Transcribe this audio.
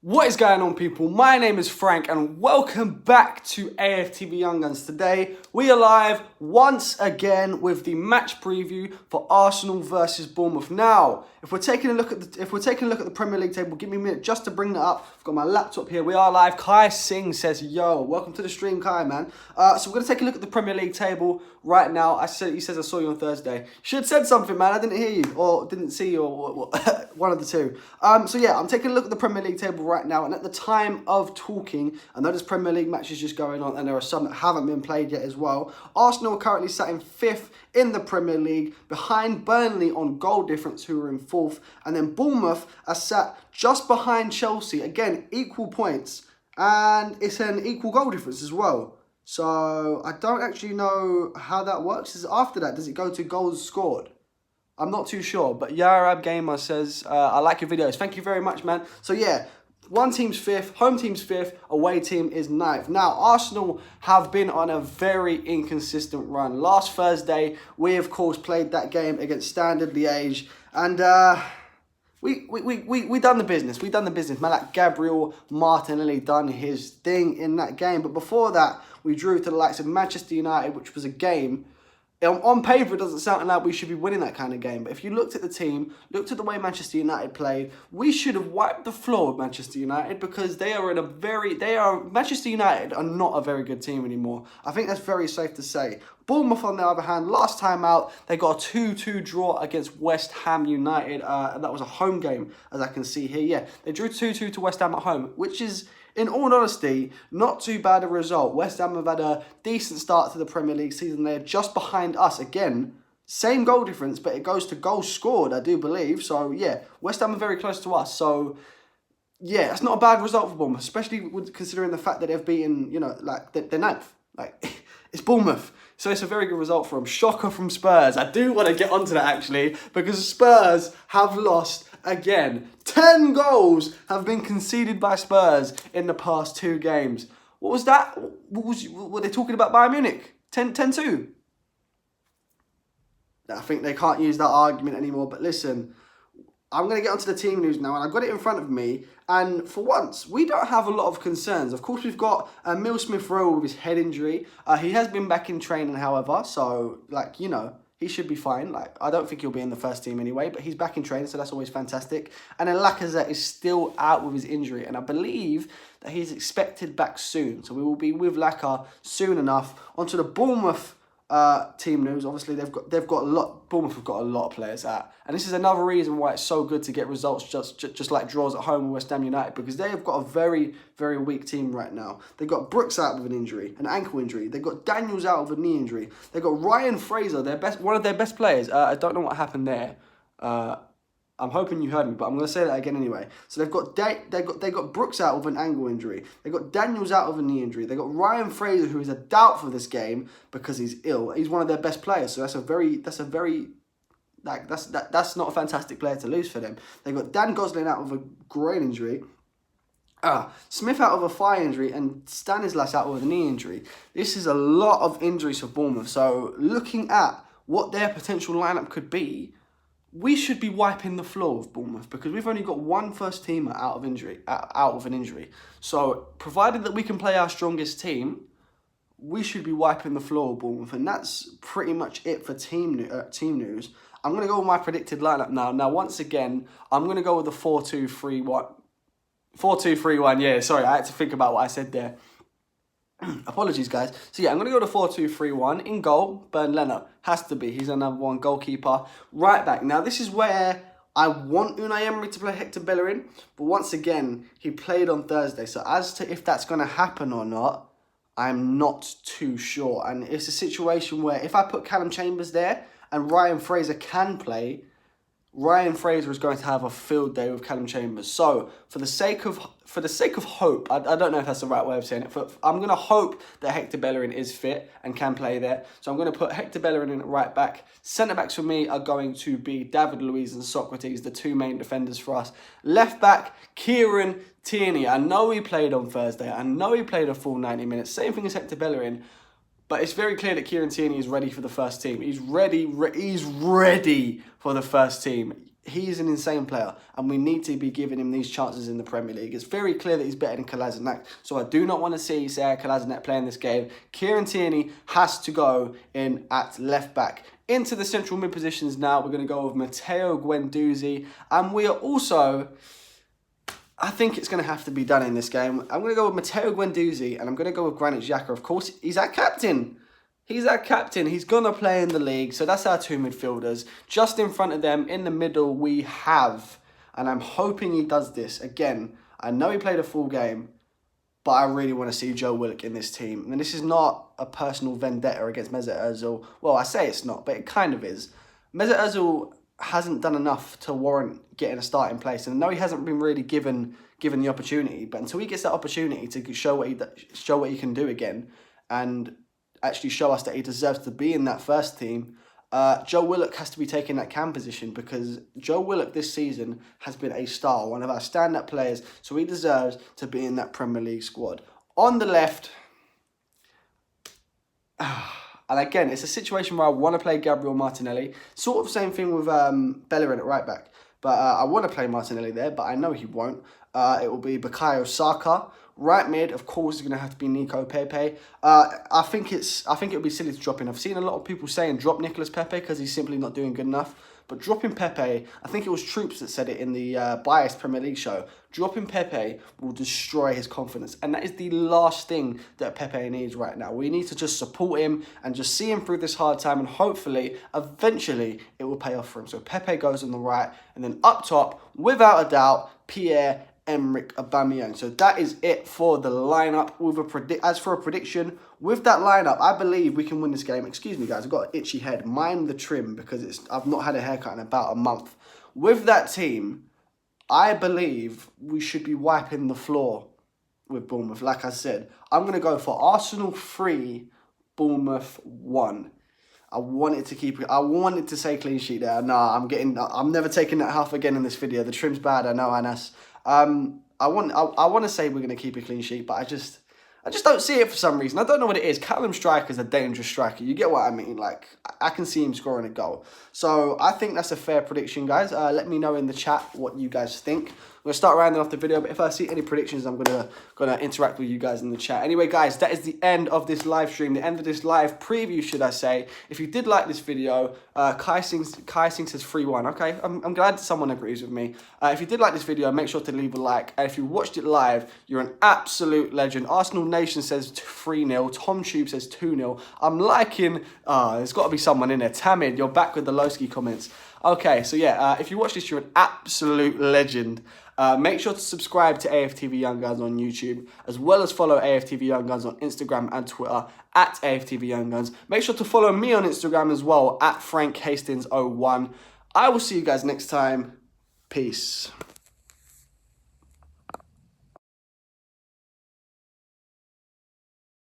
What is going on, people? My name is Frank and welcome back to AFTV Young Gunz. Today we are live once again with the match preview for Arsenal versus Bournemouth. Now, if we're taking a look at the Premier League table, give me a minute just to bring that up. I've got my laptop here. We are live. Kai Singh says, "Yo, welcome to the stream, Kai, man." So we're gonna take a look at the Premier League table right now. He says I saw you on Thursday. Should have said something, man. I didn't hear you or didn't see you or one of the two. So yeah, I'm taking a look at the Premier League table right now, and at the time of talking, I know there's Premier League matches just going on, and there are some that haven't been played yet as well. Arsenal are currently sat in 5th in the Premier League, behind Burnley on goal difference, who are in 4th, and then Bournemouth are sat just behind Chelsea. Again, equal points, and it's an equal goal difference as well. So I don't actually know how that works. After that, does it go to goals scored? I'm not too sure, but Yarab Gamer says, I like your videos. Thank you very much, man. So yeah, one team's 5th, home team's 5th, away team is 9th. Now, Arsenal have been on a very inconsistent run. Last Thursday, we of course played that game against Standard Liège, and we done the business. We done the business. Man, like Gabriel Martinelli done his thing in that game. But before that, we drew to the likes of Manchester United, which was a game. On paper, it doesn't sound like we should be winning that kind of game. But if you looked at the team, looked at the way Manchester United played, we should have wiped the floor with Manchester United, because Manchester United are not a very good team anymore. I think that's very safe to say. Bournemouth, on the other hand, last time out, they got a 2-2 draw against West Ham United. And that was a home game, as I can see here. Yeah, they drew 2-2 to West Ham at home, which is, in all honesty, not too bad a result. West Ham have had a decent start to the Premier League season. They're just behind us. Again, same goal difference, but it goes to goals scored, I do believe. So, yeah, West Ham are very close to us. So, yeah, that's not a bad result for Bournemouth, especially considering the fact that they've beaten, like, they're 9th. Like, it's Bournemouth. So it's a very good result for them. Shocker from Spurs. I do want to get onto that, actually, because Spurs have lost again. 10 goals have been conceded by Spurs in the past 2 games. What was that? Were they talking about Bayern Munich? 10-2? I think they can't use that argument anymore. But listen, I'm going to get onto the team news now, and I've got it in front of me. And for once, we don't have a lot of concerns. Of course, we've got Emile Smith-Rowe with his head injury. He has been back in training, however, so, like, he should be fine. Like, I don't think he'll be in the first team anyway, but he's back in training, so that's always fantastic. And then Lacazette is still out with his injury, and I believe that he's expected back soon. So we will be with Lacazette soon enough. Onto the Bournemouth team news. Obviously, Bournemouth have got a lot of players out, and this is another reason why it's so good to get results just like draws at home with West Ham United, because they have got a very, very weak team right now. They've got Brooks out with an injury, an ankle injury. They've got Daniels out with a knee injury. They've got Ryan Fraser, one of their best players. I don't know what happened there. I'm hoping you heard me, but I'm going to say that again anyway. So they've got Brooks out with an ankle injury. They've got Daniels out with a knee injury. They've got Ryan Fraser, who is a doubt for this game because he's ill. He's one of their best players, so that's not a fantastic player to lose for them. They've got Dan Gosling out with a groin injury. Smith out with a thigh injury, and Stanislas out with a knee injury. This is a lot of injuries for Bournemouth. So looking at what their potential lineup could be, we should be wiping the floor with Bournemouth, because we've only got one first teamer out of an injury. So provided that we can play our strongest team, we should be wiping the floor with Bournemouth, and that's pretty much it for team news. I'm going to go with my predicted lineup now. Now, once again, I'm going to go with the 4-2-3-1. 4-2-3-1, yeah, sorry, I had to think about what I said there. Apologies, guys. So, yeah, I'm going to go to 4-2-3-1. In goal, Bernd Leno. Has to be. He's a number 1 goalkeeper. Right back. Now, this is where I want Unai Emery to play Hector Bellerin. But once again, he played on Thursday. So, as to if that's going to happen or not, I'm not too sure. And it's a situation where if I put Callum Chambers there and Ryan Fraser can play, Ryan Fraser is going to have a field day with Callum Chambers. So, for the sake of hope, I don't know if that's the right way of saying it, but I'm going to hope that Hector Bellerin is fit and can play there. So, I'm going to put Hector Bellerin in at right back. Centre-backs for me are going to be David Luiz and Socrates, the 2 main defenders for us. Left back, Kieran Tierney. I know he played on Thursday. I know he played a full 90 minutes. Same thing as Hector Bellerin. But it's very clear that Kieran Tierney is ready for the first team. He's ready for the first team. he is an insane player, and we need to be giving him these chances in the Premier League. It's very clear that he's better than Kolasinac, so I do not want to see Sarah Kolasinac playing this game. Kieran Tierney has to go in at left back. Into the central mid positions now, we're going to go with Matteo Guendouzi, and we are also... I think it's going to have to be done in this game. I'm going to go with Matteo Guendouzi, and I'm going to go with Granit Xhaka. Of course, he's our captain. He's our captain. He's going to play in the league. So that's our two midfielders. Just in front of them, in the middle, we have, and I'm hoping he does this. Again, I know he played a full game, but I really want to see Joe Willock in this team. And this is not a personal vendetta against Mesut Ozil. Well, I say it's not, but it kind of is. Mesut Ozil hasn't done enough to warrant getting a start in place, and I know he hasn't been really given the opportunity. But until he gets that opportunity to show what he can do again, and actually show us that he deserves to be in that first team, Joe Willock has to be taking that cam position, because Joe Willock this season has been a star, one of our stand-up players, so he deserves to be in that Premier League squad. On the left, and again, it's a situation where I want to play Gabriel Martinelli. Sort of same thing with Bellerin at right back. But I want to play Martinelli there, but I know he won't. It will be Bukayo Saka. Right mid, of course, is going to have to be Nico Pepe. I think it would be silly to drop in. I've seen a lot of people saying drop Nicolas Pepe because he's simply not doing good enough. But dropping Pepe, I think it was Troops that said it in the Biased Premier League show, dropping Pepe will destroy his confidence. And that is the last thing that Pepe needs right now. We need to just support him and just see him through this hard time, and hopefully, eventually, it will pay off for him. So Pepe goes on the right, and then up top, without a doubt, Pierre-Emerick Aubameyang. So that is it for the lineup. As for a prediction, with that lineup, I believe we can win this game. Excuse me, guys, I've got an itchy head. Mind the trim, because I've not had a haircut in about a month. With that team, I believe we should be wiping the floor with Bournemouth. Like I said, I'm going to go for Arsenal 3, Bournemouth 1. I wanted to say clean sheet there. Nah, I'm never taking that half again in this video. The trim's bad, I know, Anas. I want to say we're going to keep a clean sheet, but I just don't see it for some reason. I don't know what it is. Callum Striker's a dangerous striker. You get what I mean? Like, I can see him scoring a goal. So I think that's a fair prediction, guys. Let me know in the chat what you guys think. I'm going to start rounding off the video, but if I see any predictions, I'm going to interact with you guys in the chat. Anyway, guys, that is the end of this live stream, the end of this live preview, should I say. If you did like this video, Kai Singh says 3-1. Okay, I'm glad someone agrees with me. If you did like this video, make sure to leave a like. And if you watched it live, you're an absolute legend. Arsenal Nation says 3-0. Tom Tube says 2-0. I'm liking... there's got to be someone in there. Tamid, you're back with the Lowski comments. Okay, so yeah, if you watch this, you're an absolute legend. Make sure to subscribe to AFTV Young Gunz on YouTube, as well as follow AFTV Young Gunz on Instagram and Twitter at AFTV Young Gunz. Make sure to follow me on Instagram as well at Frank Hastings 01. I will see you guys next time. Peace.